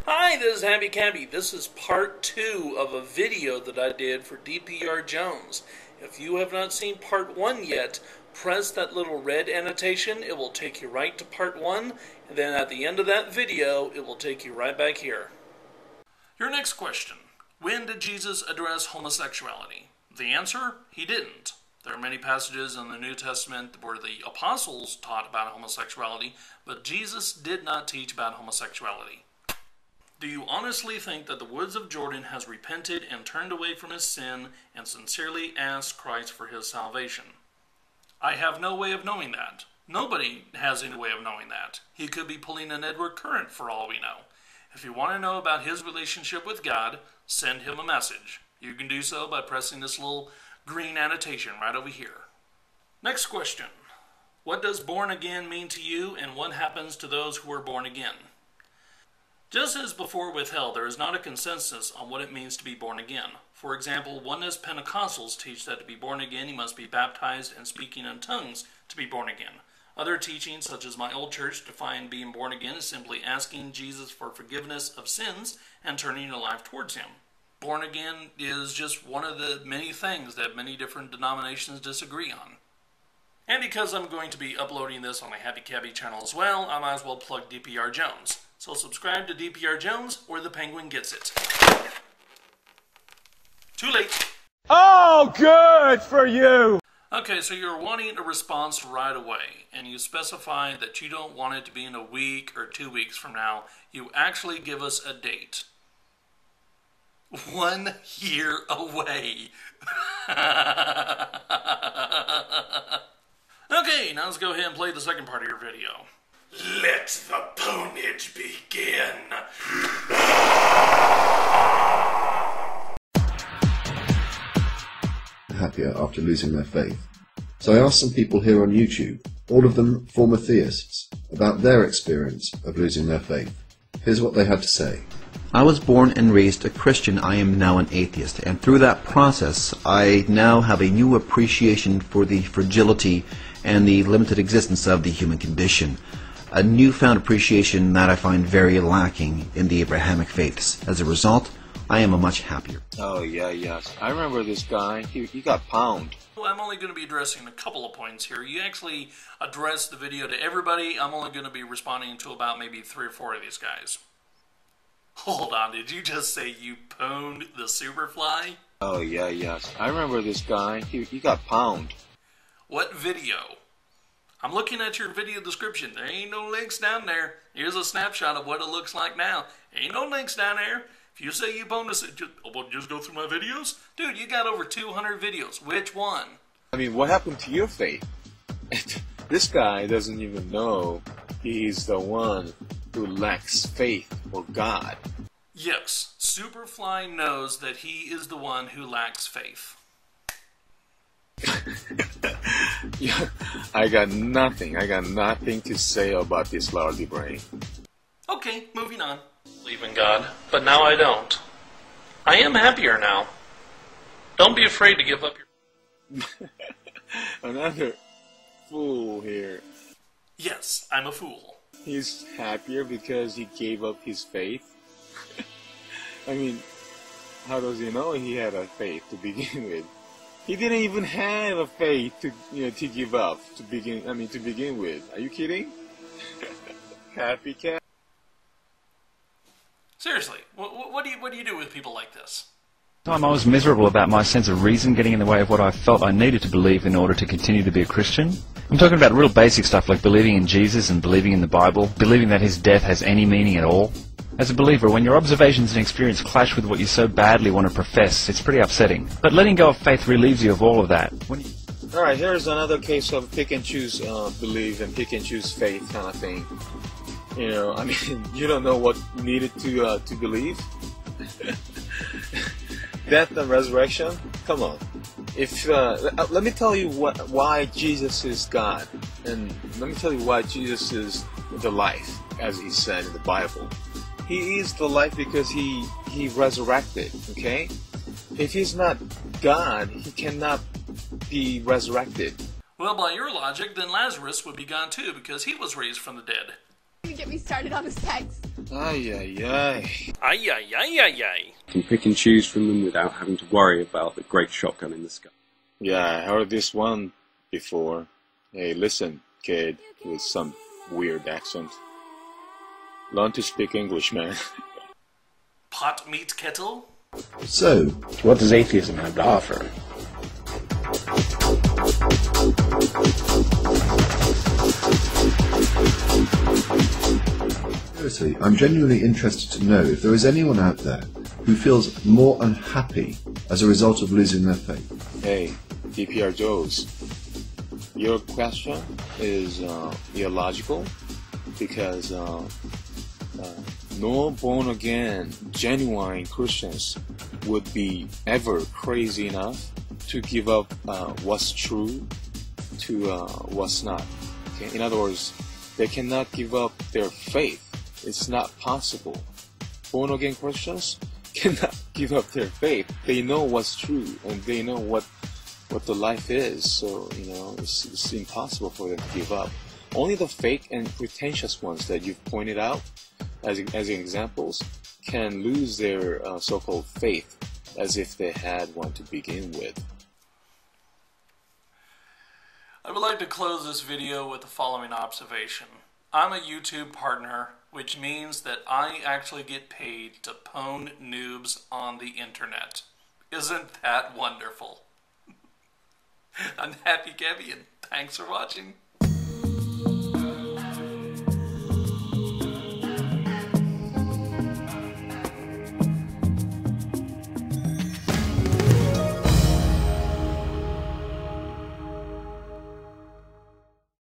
Hi, this is HappyCabbie. This is part 2 of a video that I did for Dprjones. If you have not seen part 1 yet, press that little red annotation. It will take you right to part 1, and then at the end of that video, it will take you right back here. Your next question. When did Jesus address homosexuality? The answer? He didn't. There are many passages in the New Testament where the apostles taught about homosexuality, but Jesus did not teach about homosexuality. Do you honestly think that the Woods of Jordan has repented and turned away from his sin and sincerely asked Christ for his salvation? I have no way of knowing that. Nobody has any way of knowing that. He could be pulling an Edward Current for all we know. If you want to know about his relationship with God, send him a message. You can do so by pressing this little green annotation right over here. Next question. What does born again mean to you, and what happens to those who are born again? Just as before with hell, there is not a consensus on what it means to be born again. For example, Oneness Pentecostals teach that to be born again, you must be baptized and speaking in tongues to be born again. Other teachings, such as my old church, define being born again as simply asking Jesus for forgiveness of sins and turning your life towards him. Born again is just one of the many things that many different denominations disagree on. And because I'm going to be uploading this on my HappyCabbie channel as well, I might as well plug Dprjones. So subscribe to Dprjones or the penguin gets it. Too late. Oh, good for you! Okay, so you're wanting a response right away, and you specify that you don't want it to be in a week or 2 weeks from now. You actually give us a date. 1 year away. Okay, now let's go ahead and play the second part of your video. Let the ponage begin. Happier after losing their faith. So I asked some people here on YouTube, all of them former theists, about their experience of losing their faith. Here's what they had to say. I was born and raised a Christian. I am now an atheist, and through that process I now have a new appreciation for the fragility and the limited existence of the human condition. A newfound appreciation that I find very lacking in the Abrahamic faiths. As a result, I am a much happier. Oh, yes. I remember this guy. He got pounded. Well, I'm only going to be addressing a couple of points here. You actually addressed the video to everybody. I'm only going to be responding to about maybe 3 or 4 of these guys. Hold on, did you just say you pwned the Superfly? Oh, yes. I remember this guy. He got pounded. What video? I'm looking at your video description. There ain't no links down there. Here's a snapshot of what it looks like now. Ain't no links down there. If you say you pwned us, just go through my videos? Dude, you got over 200 videos. Which one? I mean, what happened to your faith? This guy doesn't even know he's the one who lacks faith for God. Yes, Superfly knows that he is the one who lacks faith. Yeah, I got nothing to say about this lardy brain. Okay, moving on. Believe in God, but now I don't. I am happier now. Don't be afraid to give up your... Another fool here. Yes, I'm a fool. He's happier because he gave up his faith? I mean, how does he know he had a faith to begin with? He didn't even have a faith to give up to begin with. Are you kidding? HappyCabbie. Seriously, what do you do with people like this? I was miserable about my sense of reason getting in the way of what I felt I needed to believe in order to continue to be a Christian. I'm talking about real basic stuff like believing in Jesus and believing in the Bible, believing that his death has any meaning at all. As a believer, when your observations and experience clash with what you so badly want to profess, it's pretty upsetting. But letting go of faith relieves you of all of that. Alright, here's another case of pick and choose belief and pick and choose faith kind of thing. You know, I mean, you don't know what you needed to believe. Death and resurrection? Come on. If let me tell you why Jesus is God, and let me tell you why Jesus is the life, as he said in the Bible. He is the life because he resurrected, okay? If he's not God, he cannot be resurrected. Well, by your logic, then Lazarus would be gone too because he was raised from the dead. Get me started on the sex. Ay, ay, ay. Ay, ay, ay, ay, ay. Can pick and choose from them without having to worry about the great shotgun in the sky. Yeah, I heard this one before. Hey, listen, kid, with some weird accent. Learn to speak English, man. Pot meat kettle? So, What does atheism have to offer? seriously, I'm genuinely interested to know if there is anyone out there who feels more unhappy as a result of losing their faith. Hey, Dprjones, your question is illogical because no born-again, genuine Christians would be ever crazy enough to give up what's true to what's not. Okay? In other words, they cannot give up their faith. It's not possible. Born-again Christians cannot give up their faith. They know what's true and they know what the life is. So, it's impossible for them to give up. Only the fake and pretentious ones that you've pointed out as examples can lose their so-called faith as if they had one to begin with. I would like to close this video with the following observation. I'm a YouTube partner, which means that I actually get paid to pwn noobs on the internet. Isn't that wonderful? I'm HappyCabbie, and thanks for watching.